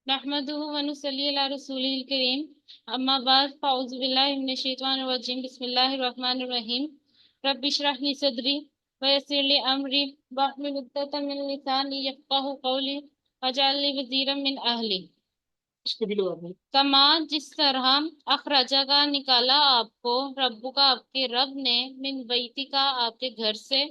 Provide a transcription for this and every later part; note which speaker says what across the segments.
Speaker 1: نحمده ونصلي على رسوله الكريم اما بعد فاعوذ بالله من الشیطان الرجیم بسم اللہ الرحمن الرحیم رب اشرح لي صدری ويسر لي امری واحلل عقدۃ من لسانی یفقهوا قولی واجعل لي وزیرا من اہلی اس کو بھی لو آپ نے کما جس طرح اخرجہ کا نکالا آپ کو ربو کا آپ کے رب نے من بیتی کا آپ کے گھر سے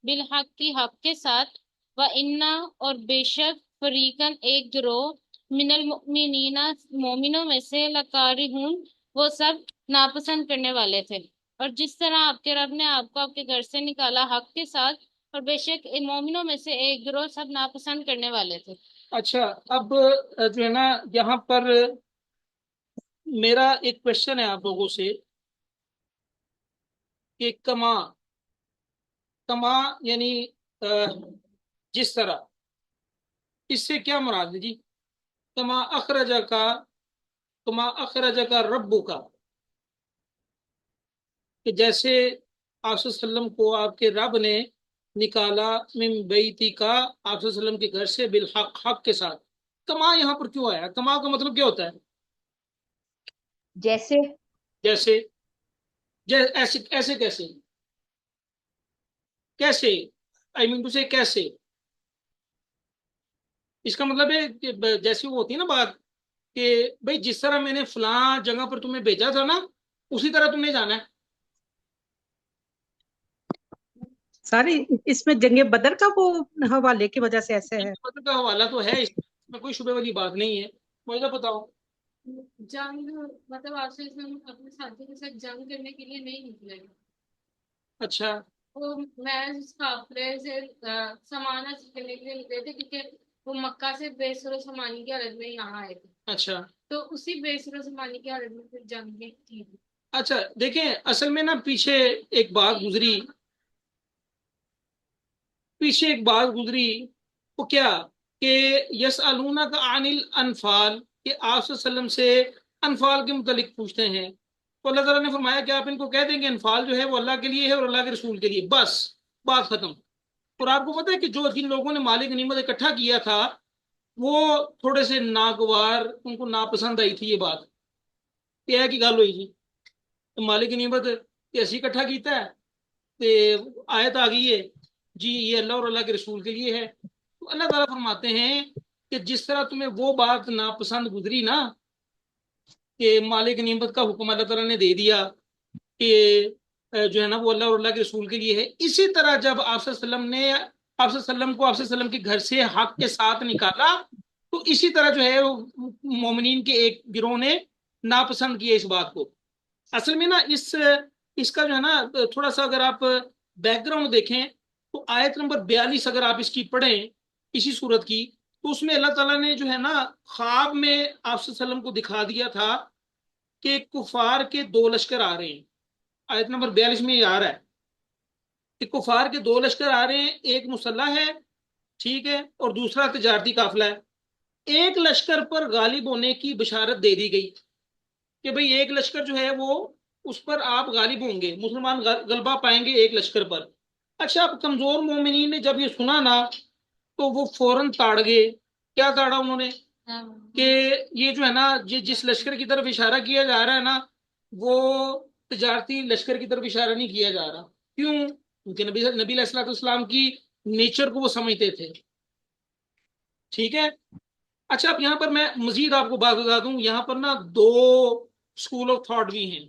Speaker 1: بالحق کی حق کے ساتھ و انا اور بے شک فریقاً ایک گروہ من المؤمنین مومنوں میں سے لکارہون وہ سب ناپسند کرنے والے تھے۔ اور جس طرح آپ کے رب نے آپ کو آپ کے گھر سے نکالا حق کے ساتھ اور بے شک مومنوں میں سے ایک گروہ سب ناپسند کرنے والے تھے۔
Speaker 2: اچھا، اب جو ہے نا یہاں پر میرا ایک کوشچن ہے آپ لوگوں سے کہ کما کما یعنی جس طرح، اس سے کیا مراد ہے جی؟ کما اخرجہ کا، کما اخرجہ کا ربو کا، کہ جیسے آپ صلی اللہ علیہ وسلم کو آپ کے رب نے نکالا من بیتی کا، آپ صلی اللہ علیہ وسلم کے گھر سے بالحق، حق کے ساتھ۔ کما یہاں پر کیوں آیا؟ کما کا مطلب کیا ہوتا ہے؟
Speaker 3: جیسے
Speaker 2: جیسے ایسے ایسے کیسے کیسے آئی مین ٹو سے کیسے؟ اس کا مطلب ہے کہ جیسی وہ ہوتی ہے نا بات کہ بھئی جس طرح میں نے فلاں جگہ پر تمہیں بھیجا تھا نا اسی طرح تم نے جانا ہے۔
Speaker 4: ساری اس میں جنگ بدر کا وہ حوالے کی وجہ سے ایسے ہے۔
Speaker 2: مطلب کا حوالہ تو ہے، اس میں کوئی شبہ والی بات نہیں ہے۔ مجھے بتاؤ۔
Speaker 1: جنگ مطلب آپ سے اپنے ساتھی کے ساتھ جنگ کرنے کے لیے نہیں نکلے گا۔
Speaker 2: اچھا
Speaker 1: وہ محض قافلے سے سامان حاصل کرنے کے لیے نکلے تھے کیونکہ وہ مکہ سے بے سر و سامانی کی حالت میں یہاں آئے تھے۔
Speaker 2: اچھا
Speaker 1: تو اسی بے سر و سامانی کی حالت میں پھر جنگ میں کی۔
Speaker 2: اچھا دیکھیں، اصل میں نا پیچھے ایک بات گزری، وہ کیا کہ یسألونک عن الانفال، کہ آپ صلی اللہ علیہ وسلم سے انفال کے متعلق پوچھتے ہیں، تو اللہ تعالیٰ نے فرمایا کہ آپ ان کو کہہ دیں کہ انفال جو ہے وہ اللہ کے لیے ہے اور اللہ کے رسول کے لیے، بس بات ختم۔ اور آپ کو پتہ ہے کہ جو جن لوگوں نے مال غنیمت اکٹھا کیا تھا وہ تھوڑے سے ناگوار، ان کو ناپسند آئی تھی یہ بات کہ ہے کی گل ہوئی جی مال غنیمت ایسی اکٹھا کیتا ہے، تے آیت آ گئی ہے جی یہ اللہ اور اللہ کے رسول کے لیے ہے۔ تو اللہ تعالیٰ فرماتے ہیں کہ جس طرح تمہیں وہ بات ناپسند گزری نا کہ مال غنیمت کا حکم اللہ تعالیٰ نے دے دیا کہ جو ہے نا وہ اللہ اور اللہ کے رسول کے لیے ہے، اسی طرح جب آپ صلی اللہ علیہ وسلم نے آپ صلی اللہ علیہ وسلم کو آپ صلی اللہ علیہ وسلم کے گھر سے حق کے ساتھ نکالا تو اسی طرح جو ہے مومنین کے ایک گروہ نے ناپسند کیا اس بات کو۔ اصل میں نا اس کا جو ہے نا تھوڑا سا اگر آپ بیک گراؤنڈ دیکھیں تو آیت نمبر 42 اگر آپ اس کی پڑھیں اسی صورت کی، تو اس میں اللہ تعالیٰ نے جو ہے نا خواب میں آپ صلی اللہ علیہ وسلم کو دکھا دیا تھا کہ کفار کے دو لشکر آ رہے ہیں۔ آیت نمبر 42 میں یہ آ رہا ہے کہ کفار کے دو لشکر آ رہے ہیں، ایک مسلح ہے ٹھیک ہے اور دوسرا تجارتی قافلہ ہے۔ ایک لشکر پر غالب ہونے کی بشارت دے دی گئی کہ بھئی ایک لشکر جو ہے وہ اس پر آپ غالب ہوں گے، مسلمان غلبہ پائیں گے ایک لشکر پر۔ اچھا اب کمزور مومنین نے جب یہ سنا نا تو وہ فوراً تاڑ گئے۔ کیا تاڑا انہوں نے؟ کہ یہ جو ہے نا جس لشکر کی طرف اشارہ کیا جا رہا ہے نا وہ تجارتی لشکر کی طرف اشارہ نہیں کیا جا رہا۔ کیوں؟ کیونکہ نبی علیہ الصلوۃ والسلام کی نیچر کو وہ سمجھتے تھے، ٹھیک ہے۔ اچھا اب یہاں پر میں مزید آپ کو بات بتا دوں، یہاں پر نا دو اسکول آف تھاٹ بھی ہیں۔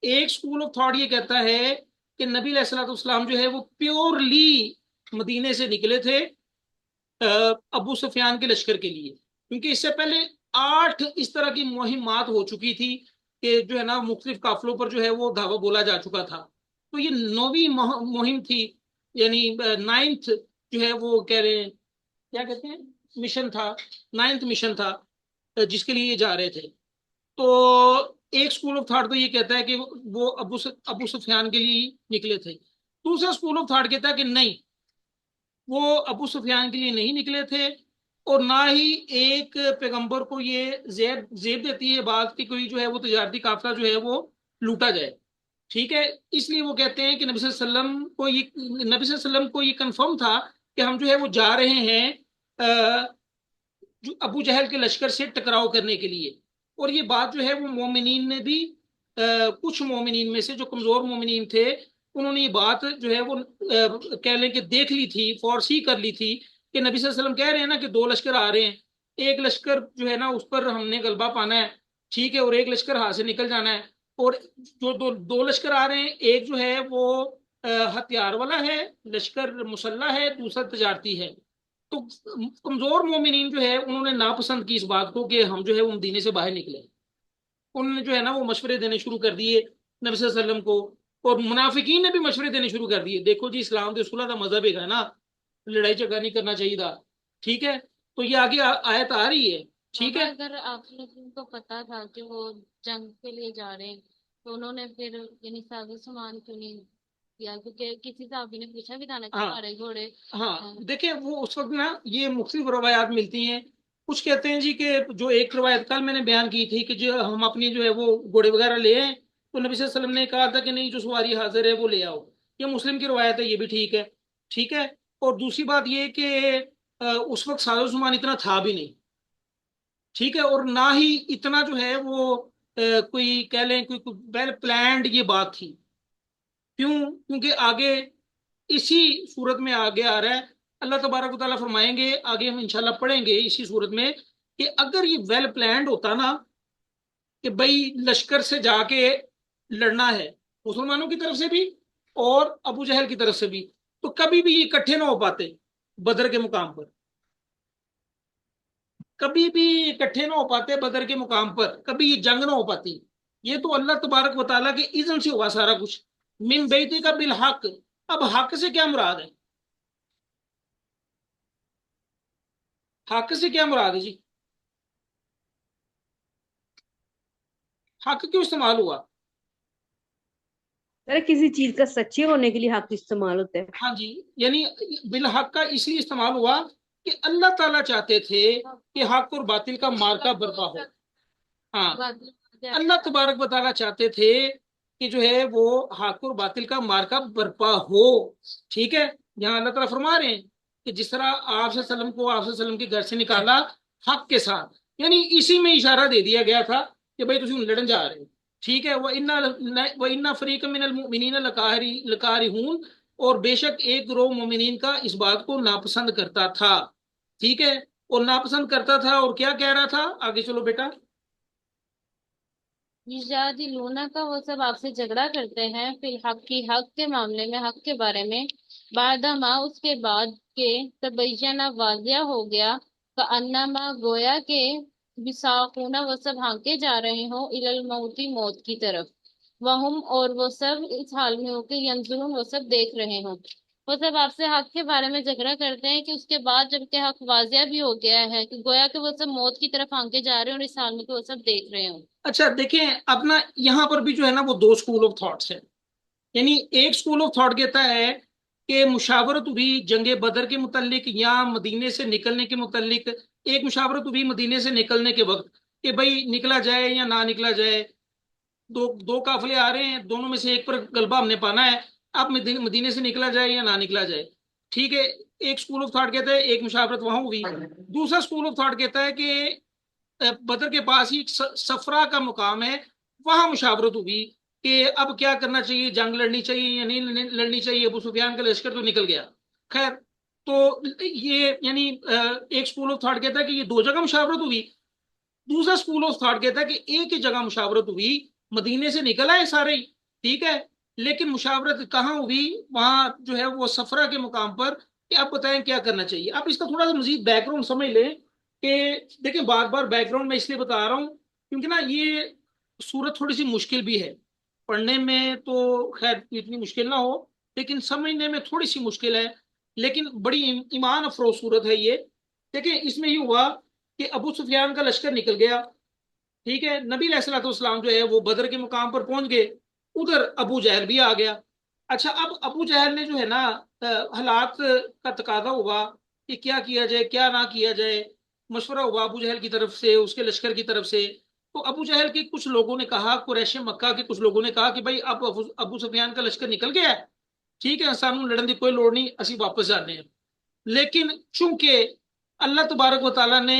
Speaker 2: ایک اسکول آف تھاٹ یہ کہتا ہے کہ نبی علیہ الصلوۃ والسلام جو ہے وہ پیورلی مدینے سے نکلے تھے ابو سفیان کے لشکر کے لیے، کیونکہ اس سے پہلے 8 اس طرح کی مہمات ہو چکی تھی کہ جو ہے نا مختلف قافلوں پر جو ہے وہ دھاوا بولا جا چکا تھا، تو یہ 9ویں مہم تھی، یعنی 9th جو ہے وہ کہہ رہے ہیں کیا کہتے ہیں مشن تھا، 9th مشن تھا جس کے لیے یہ جا رہے تھے۔ تو ایک اسکول آف تھاٹ تو یہ کہتا ہے کہ وہ ابو سفیان کے لیے نکلے تھے۔ دوسرا اسکول آف تھاٹ کہتا ہے کہ نہیں، وہ ابو سفیان کے لیے نہیں نکلے تھے، اور نہ ہی ایک پیغمبر کو یہ زیب دیتی ہے بات کہ کوئی جو ہے وہ تجارتی قافلہ جو ہے وہ لوٹا جائے، ٹھیک ہے۔ اس لیے وہ کہتے ہیں کہ نبی صلی اللہ علیہ وسلم کو یہ کنفرم تھا کہ ہم جو ہے وہ جا رہے ہیں جو ابو جہل کے لشکر سے ٹکراؤ کرنے کے لیے. اور یہ بات جو ہے وہ مومنین نے بھی کچھ مومنین میں سے جو کمزور مومنین تھے انہوں نے یہ بات جو ہے وہ کہہ لیں کہ دیکھ لی تھی، فورسی کر لی تھی کہ نبی صلی اللہ علیہ وسلم کہہ رہے ہیں نا کہ 2 لشکر آ رہے ہیں، ایک لشکر جو ہے نا اس پر ہم نے غلبہ پانا ہے، ٹھیک ہے، اور ایک لشکر ہاتھ سے نکل جانا ہے. اور جو دو لشکر آ رہے ہیں، ایک جو ہے وہ ہتھیار والا ہے، لشکر مسلح ہے، دوسرا تجارتی ہے. تو کمزور مومنین جو ہے انہوں نے ناپسند کی اس بات کو کہ ہم جو ہے وہ مدینے سے باہر نکلے. انہوں نے جو ہے نا وہ مشورے دینے شروع کر دیے نبی صلی اللہ علیہ وسلم کو، اور منافقین نے بھی مشورے دینے شروع کر دیے. دیکھو جی اسلام تو صلح کا مذہب ہے نا، لڑائی جھگڑا نہیں کرنا چاہیے تھا، ٹھیک ہے. تو یہ آگے آیت آ رہی ہے، ٹھیک ہے.
Speaker 1: اگر آپ لوگوں کو پتا تھا کہ وہ جنگ کے لیے جا رہے ہیں تو انہوں نے پھر یعنی ساز و سامان کیوں نہیں کیا؟ کیونکہ کسی صحابی نے پوچھا بھی تھا نا کہ
Speaker 2: ہاں
Speaker 1: ہمارے گھوڑے
Speaker 2: ہاں دیکھیں وہ اس وقت نا یہ مختلف روایات ملتی ہیں. کچھ کہتے ہیں جی کہ جو ایک روایت کل میں نے بیان کی تھی کہ جو ہم اپنی جو ہے وہ گھوڑے وغیرہ لے آئیں، تو نبی صلی اللہ علیہ وسلم نے کہا تھا کہ نہیں جو سواری حاضر ہے وہ لے آؤ. یہ مسلم کی روایت ہے، یہ بھی ٹھیک ہے، ٹھیک ہے. اور دوسری بات یہ کہ اس وقت ساز و سامان اتنا تھا بھی نہیں، ٹھیک ہے، اور نہ ہی اتنا جو ہے وہ کوئی کہہ لیں کوئی ویل پلانڈ یہ بات تھی. کیوں؟ کیونکہ آگے اسی صورت میں آگے آ رہا ہے، اللہ تبارک و تعالیٰ فرمائیں گے آگے، ہم انشاءاللہ پڑھیں گے اسی صورت میں کہ اگر یہ ویل پلانڈ ہوتا نا کہ بھائی لشکر سے جا کے لڑنا ہے مسلمانوں کی طرف سے بھی اور ابو جہل کی طرف سے بھی، تو کبھی بھی یہ اکٹھے نہ ہو پاتے بدر کے مقام پر، کبھی بھی اکٹھے نہ ہو پاتے بدر کے مقام پر، کبھی یہ جنگ نہ ہو پاتی. یہ تو اللہ تبارک و تعالیٰ کے اذن سے ہوا سارا کچھ. من بیتی کا بالحق، اب حق سے کیا مراد ہے؟ حق سے کیا مراد ہے جی؟ حق کیوں استعمال ہوا؟
Speaker 3: سر کسی چیز کا سچے ہونے کے لیے حق استعمال ہوتا ہے.
Speaker 2: ہاں جی، یعنی بالحق کا اس لیے استعمال ہوا کہ اللہ تعالیٰ چاہتے تھے کہ حق اور باطل کا مارکا برپا ہو. ہاں، اللہ تبارک و تعالیٰ چاہتے تھے کہ جو ہے وہ حق اور باطل کا مارکا برپا ہو، ٹھیک ہے. یہاں اللہ تعالیٰ فرما رہے ہیں کہ جس طرح آپ صلی اللہ علیہ وسلم کو آپ صلی اللہ علیہ وسلم کے گھر سے نکالا حق کے ساتھ، یعنی اسی میں اشارہ دے دیا گیا تھا کہ بھائی تم لڑن جا رہے ہو، ٹھیک ہے. وَإِنَّ فَرِيقًا مِّنَ الْمُؤْمِنِينَ لَكَارِهُونَ، اور بے شک ایک گروہ مومنین کا اس بات کو ناپسند کرتا تھا، ٹھیک ہے. اور ناپسند کرتا تھا اور کیا کہہ رہا تھا؟ آگے چلو بیٹا.
Speaker 1: لونا کا وہ سب آپ سے جھگڑا کرتے ہیں فی الحق کی حق کے معاملے میں، حق کے بارے میں، بعد ما اس کے بعد کے تبینہ واضح ہو گیا، کأنما گویا کہ بساقونا وہ سب ہانکے جا رہے ہوں الی الموت موت کی طرف، وہم اور وہ سب اس حال میں ہو کہ ینظرون وہ سب دیکھ رہے ہوں. وہ سب آپ سے حق کے بارے میں جھگڑا کرتے ہیں کہ اس کے بعد جب کہ حق واضح بھی ہو گیا ہے کہ گویا کہ وہ سب موت کی طرف ہانکے جا رہے ہیں اور اس حال میں کہ وہ سب دیکھ رہے ہوں.
Speaker 2: اچھا دیکھیں اپنا یہاں پر بھی جو ہے نا وہ 2 اسکول آف تھاٹس ہیں. یعنی ایک اسکول آف تھاٹ کہتا ہے کہ مشاورت بھی جنگ بدر کے متعلق یا مدینے سے نکلنے کے متعلق، ایک مشاورت بھی مدینے سے نکلنے کے وقت کہ بھائی نکلا جائے یا نہ نکلا جائے، دو قافلے آ رہے ہیں، دونوں میں سے ایک پر غلبہ ہم نے پانا ہے، اب مدینے سے نکلا جائے یا نہ نکلا جائے، ٹھیک ہے. ایک اسکول آف تھاٹ کہتا ہے ایک مشاورت وہاں ہوئی. دوسرا اسکول آف تھاٹ کہتا ہے کہ بدر کے پاس ہی سفرا کا مقام ہے، وہاں مشاورت ہوئی کہ اب کیا کرنا چاہیے، جنگ لڑنی چاہیے یا نہیں لڑنی چاہیے. ابو سفیان کا لشکر تو نکل گیا. خیر، تو یہ یعنی ایک اسکول آف تھاٹ کہتا ہے کہ یہ 2 جگہ مشاورت ہوئی. دوسرا اسکول آف تھاٹ کہتا ہے کہ ایک ہی جگہ مشاورت ہوئی، مدینے سے نکل آئے سارے ہی، ٹھیک ہے، لیکن مشاورت کہاں ہوئی؟ وہاں جو ہے وہ سفرا کے مقام پر کہ اب بتائیں کیا کرنا چاہیے. آپ اس کا تھوڑا سا مزید بیک گراؤنڈ سمجھ لیں کہ دیکھیں بار بار بیک گراؤنڈ میں اس لیے بتا رہا ہوں کیونکہ نا یہ صورت تھوڑی سی مشکل بھی ہے پڑھنے میں، تو خیر اتنی مشکل نہ ہو لیکن سمجھنے میں تھوڑی سی مشکل ہے، لیکن بڑی ایمان افروز صورت ہے یہ. دیکھیں اس میں یہ ہوا کہ ابو سفیان کا لشکر نکل گیا، ٹھیک ہے. نبی علیہ الصلوۃ والسلام جو ہے وہ بدر کے مقام پر پہنچ گئے، ادھر ابو جہل بھی آ گیا. اچھا اب ابو جہل نے جو ہے نا حالات کا تقاضا ہوا کہ کیا کیا جائے کیا نہ کیا جائے، مشورہ ہوا ابو جہل کی طرف سے، اس کے لشکر کی طرف سے. تو ابو جہل کے کچھ لوگوں نے کہا، قریش مکہ کے کچھ لوگوں نے کہا کہ بھائی اب ابو سفیان کا لشکر نکل گیا ہے، ٹھیک ہے، سانوں لڑن کی کوئی لوڑ نہیں، اسی واپس جانے ہیں. لیکن چونکہ اللہ تبارک و تعالیٰ نے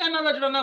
Speaker 2: ਇਹਨਾਂ ਦਾ ਜਿਹੜਾ ਨਾ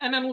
Speaker 2: ਇਹਨਾਂ ਨੂੰ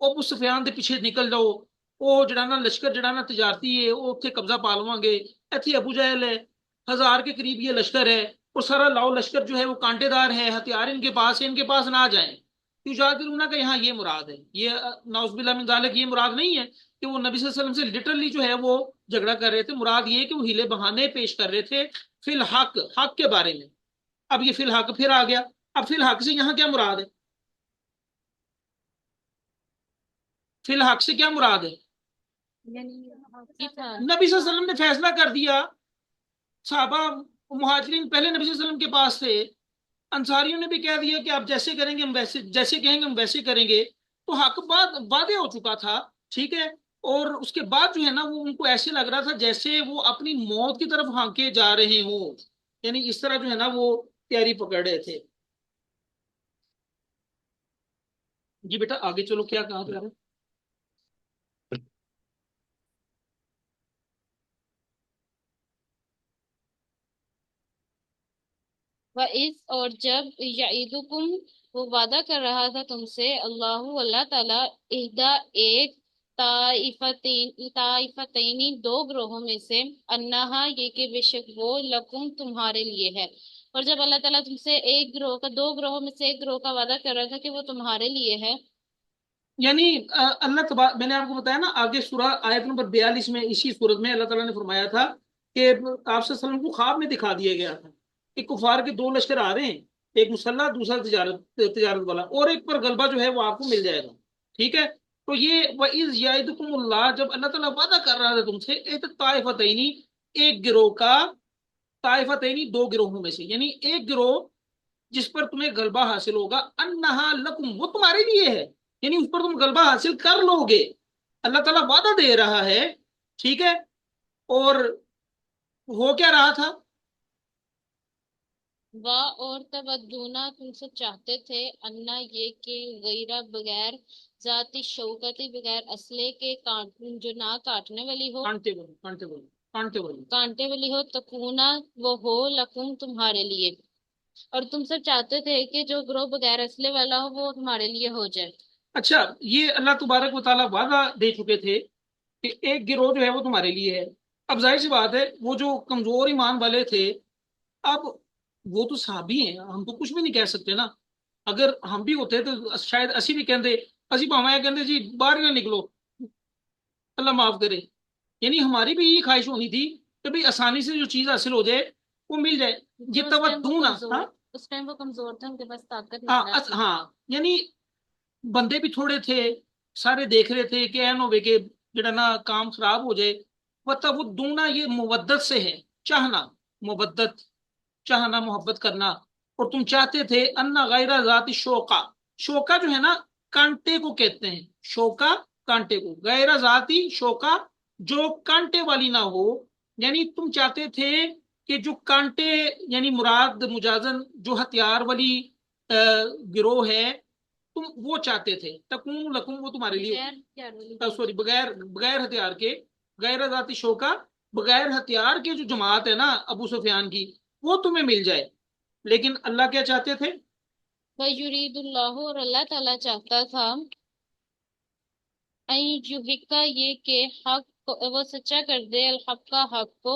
Speaker 2: ابو سفیان دے پیچھے نکل جاؤ، وہ جڑانا لشکر جڑانا تجارتی ہے وہ اتنے قبضہ پا لواں گے، ایتھے ابو جہل ہے 1000 کے قریب یہ لشکر ہے، اور سارا لاؤ لشکر جو ہے وہ کانٹے دار ہے، ہتھیار ان کے پاس ہے، ان کے پاس نہ جائیں۔ یجادلون کا یہاں یہ مراد ہے، یہ نعوذ باللہ من ذالک یہ مراد نہیں ہے کہ وہ نبی صلی اللہ علیہ وسلم سے لٹرلی جو ہے وہ جھگڑا کر رہے تھے، مراد یہ کہ وہ ہیلے بہانے پیش کر رہے تھے فی الحق، حق کے بارے میں۔ اب یہ فی الحق پھر آ گیا، اب فی الحق سے یہاں کیا مراد ہے؟ فی الحق سے کیا مراد ہے؟ نبی صلی اللہ علیہ وسلم نے فیصلہ کر دیا، صحابہ مہاجرین پہلے نبی صلی اللہ علیہ وسلم کے پاس تھے، انصاریوں نے بھی کہہ دیا کہ آپ جیسے کریں گے ہم ویسے، جیسے کہیں گے ہم ویسے کریں گے، تو حق وعدے ہو چکا تھا، ٹھیک ہے۔ اور اس کے بعد جو ہے نا وہ ان کو ایسے لگ رہا تھا جیسے وہ اپنی موت کی طرف ہانکے جا رہے ہوں، یعنی اس طرح جو ہے نا وہ تیاری پکڑ رہے تھے۔ جی بیٹا آگے چلو، کیا کہا جا رہا ہے؟
Speaker 1: وَإِذْ اور جب یعیدکم وہ وعدہ کر رہا تھا تم سے اللہ تعالیٰ اہدا ایک طائفتینی دو گروہوں میں سے، انہا یہ کہ بے شک وہ لکم تمہارے لیے ہے، اور جب اللہ تعالیٰ تم سے ایک گروہ کا، دو گروہوں میں سے ایک گروہ کا وعدہ کر رہا تھا کہ وہ تمہارے لیے ہے،
Speaker 2: یعنی اللہ میں نے آپ کو بتایا نا آگے سورہ آیت نمبر 42 میں اسی صورت میں اللہ تعالیٰ نے فرمایا تھا کہ آپ صلی اللہ علیہ وسلم کو خواب میں دکھا دیا گیا تھا کہ کفار کے دو لشکر آ رہے ہیں، ایک مسلح دوسرا تجارت والا، اور ایک پر غلبہ جو ہے وہ آپ کو مل جائے گا، ٹھیک ہے۔ تو یہ وَإِذْ يَعِدُكُمُ اللَّهُ، جب اللہ تعالیٰ وعدہ کر رہا تھا تم سے، ایک طائفتینی ایک گروہ کا، طائفتینی دو گروہوں میں سے، یعنی ایک گروہ جس پر تمہیں غلبہ حاصل ہوگا، انہا لکم وہ تمہارے لیے ہے، یعنی اس پر تم غلبہ حاصل کر لو گے، اللہ تعالیٰ وعدہ دے رہا ہے، ٹھیک ہے۔ اور ہو کیا رہا تھا؟
Speaker 1: اور تودونا تم سے چاہتے تھے، انا یہ کہ غیرہ بغیر ذاتی شوکتی بغیر اسلحے کے جو نہ کاٹنے والی ہو، کانٹے والی ہو، تکونا وہ ہو لکم تمہارے لیے، اور تم سب چاہتے تھے کہ جو گروہ بغیر اسلحے والا ہو وہ تمہارے لیے ہو جائے۔
Speaker 2: اچھا، یہ اللہ تبارک و تعالیٰ وعدہ دے چکے تھے کہ ایک گروہ جو ہے وہ تمہارے لیے ہے۔ اب ظاہر سی بات ہے وہ جو کمزور ایمان والے تھے، اب وہ تو صحابی ہیں، ہم تو کچھ بھی نہیں کہہ سکتے نا، اگر ہم بھی ہوتے تو شاید اسی بھی کہندے، اسی پاویں کہندے جی باہر نہ نکلو، اللہ معاف کرے، یعنی ہماری بھی یہی خواہش ہونی تھی کہ بھئی آسانی سے جو چیز حاصل ہو جائے وہ مل جائے، یہ تودونا،
Speaker 1: اس ٹائم وہ کمزور تھے، ان کے پاس طاقت نہیں تھی۔
Speaker 2: ہاں یعنی بندے بھی تھوڑے تھے، سارے دیکھ رہے تھے کہ این ہوئے کہ جڑا نا کام خراب ہو جائے، وتودونا یہ مودت سے ہے، چاہنا، مودت چاہنا، محبت کرنا، اور تم چاہتے تھے انا غیر ذات شوقہ، شوقہ جو ہے نا کانٹے کو کہتے ہیں، شوقہ کانٹے کو، غیر ذاتی شوقہ جو کانٹے والی نہ ہو، یعنی تم چاہتے تھے کہ جو کانٹے، یعنی مراد مجازن جو ہتھیار والی گروہ ہے تم وہ چاہتے تھے، تکون لکم وہ تمہارے لیے، سوری بغیر ہتھیار کے، غیر ذاتی شوقہ بغیر ہتھیار کے جو جماعت ہے نا ابو سفیان کی، وہ تمہیں مل جائے، لیکن اللہ کیا چاہتے تھے؟
Speaker 1: وَيُرِيدُ اللَّهُ اور اللہ تعالیٰ چاہتا تھا، یحقا یہ کہ حق وہ سچا کر دے، الحق کا حق کو،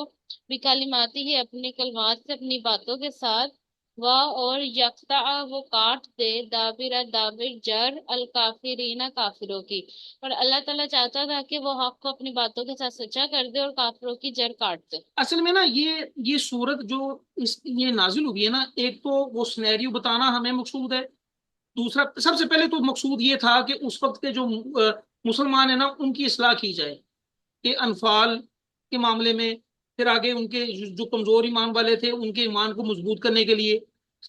Speaker 1: بکلماتی ہی اپنی کلمات سے، اپنی باتوں کے ساتھ، اور یقطع وہ کاٹ دے دابر جر الکافرین کافروں کی، اور اللہ تعالیٰ چاہتا تھا کہ وہ حق کو اپنی باتوں کے ساتھ سچا کر دے اور کافروں کی جر کاٹ دے۔
Speaker 2: اصل میں نا یہ صورت جو یہ نازل ہوئی ہے نا، ایک تو وہ سینیریو بتانا ہمیں مقصود ہے، دوسرا سب سے پہلے تو مقصود یہ تھا کہ اس وقت کے جو مسلمان ہیں نا ان کی اصلاح کی جائے، کہ انفال کے معاملے میں، پھر آگے ان کے جو کمزور ایمان والے تھے ان کے ایمان کو مضبوط کرنے کے لیے،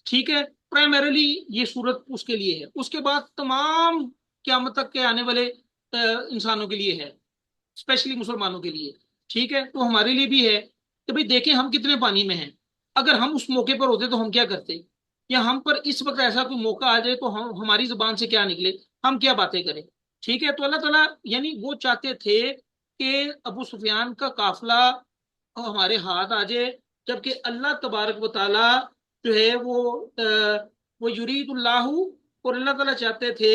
Speaker 2: ٹھیک ہے، پرائمریلی یہ صورت اس کے لیے ہے، اس کے بعد تمام قیامت تک کے آنے والے انسانوں کے لیے ہے، اسپیشلی مسلمانوں کے لیے، ٹھیک ہے۔ تو ہمارے لیے بھی ہے کہ بھئی دیکھیں ہم کتنے پانی میں ہیں، اگر ہم اس موقع پر ہوتے تو ہم کیا کرتے، یا ہم پر اس وقت ایسا کوئی موقع آ جائے تو ہماری زبان سے کیا نکلے، ہم کیا باتیں کریں، ٹھیک ہے۔ تو اللہ تعالیٰ یعنی وہ چاہتے تھے کہ ابو سفیان کا قافلہ ہمارے ہاتھ آ جائے، جبکہ اللہ تبارک و تعالیٰ جو ہے وہ یرید اللہ، اور اللہ تعالیٰ چاہتے تھے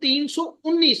Speaker 2: 319।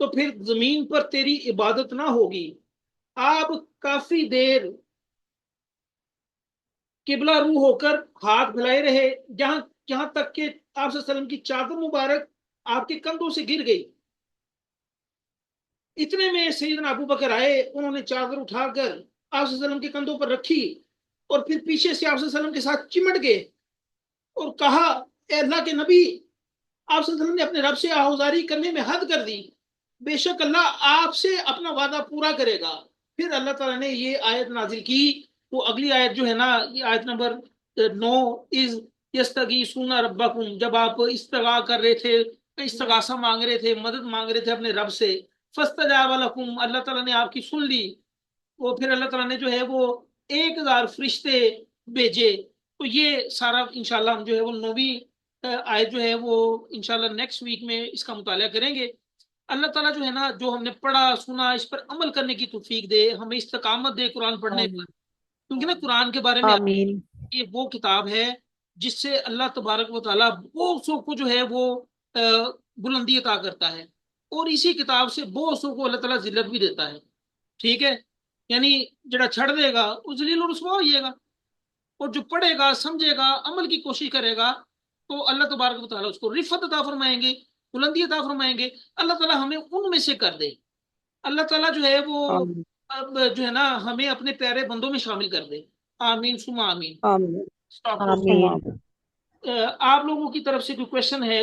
Speaker 2: تو پھر زمین پر تیری عبادت نہ ہوگی. آپ کافی دیر قبلہ رو ہو کر ہاتھ پھیلائے رہے جہاں تک کہ آپ صلی اللہ علیہ وسلم کی چادر مبارک آپ کے کندھوں سے گر گئی. اتنے میں سیدنا ابو بکر آئے، انہوں نے چادر اٹھا کر آپ صلی اللہ علیہ وسلم کے کندھوں پر رکھی اور پھر پیچھے سے آپ صلی اللہ علیہ وسلم کے ساتھ چمٹ گئے اور کہا اے اللہ کے نبی، آپ صلی اللہ علیہ وسلم نے اپنے رب سے آہوزاری کرنے میں حد کر دی، بے شک اللہ آپ سے اپنا وعدہ پورا کرے گا. پھر اللہ تعالیٰ نے یہ آیت نازل کی. وہ اگلی آیت جو ہے نا، یہ آیت نمبر 9، از یستغیثون ربکم، جب آپ استغاثہ کر رہے تھے، استغاثہ مانگ رہے تھے، مدد مانگ رہے تھے اپنے رب سے، فاستجاب لکم، اللہ تعالیٰ نے آپ کی سن لی. وہ پھر اللہ تعالیٰ نے جو ہے وہ 1000 فرشتے بھیجے. تو یہ سارا انشاءاللہ ہم جو ہے وہ 9ویں آیت جو ہے وہ انشاءاللہ نیکسٹ ویک میں اس کا مطالعہ کریں گے. اللہ تعالیٰ جو ہے نا، جو ہم نے پڑھا سنا اس پر عمل کرنے کی توفیق دے، ہمیں استقامت دے قرآن پڑھنے پر. کیونکہ نا قرآن کے بارے میں
Speaker 3: آمین.
Speaker 2: یہ وہ کتاب ہے جس سے اللہ تبارک و تعالیٰ بہت سو کو جو ہے وہ بلندی عطا کرتا ہے، اور اسی کتاب سے بہت سو کو اللہ تعالیٰ ذلت بھی دیتا ہے. ٹھیک ہے، یعنی جڑا چھڑ دے گا وہ ذلیل و رسوا ہوئے گا، اور جو پڑھے گا، سمجھے گا، عمل کی کوشش کرے گا تو اللہ تبارک و تعالیٰ اس کو رفعت عطا فرمائیں گے، بلندی عطا فرمائیں گے. اللہ تعالیٰ ہمیں ان میں سے کر دے. اللہ تعالیٰ جو ہے وہ
Speaker 3: آمین.
Speaker 2: اب جو ہے نا ہمیں اپنے پیارے بندوں میں شامل کر دے. آمین ثم آمین.
Speaker 3: آمین.
Speaker 2: Stop.
Speaker 3: آمین.
Speaker 2: آپ لوگوں کی طرف سے کوئی کوشچن ہے؟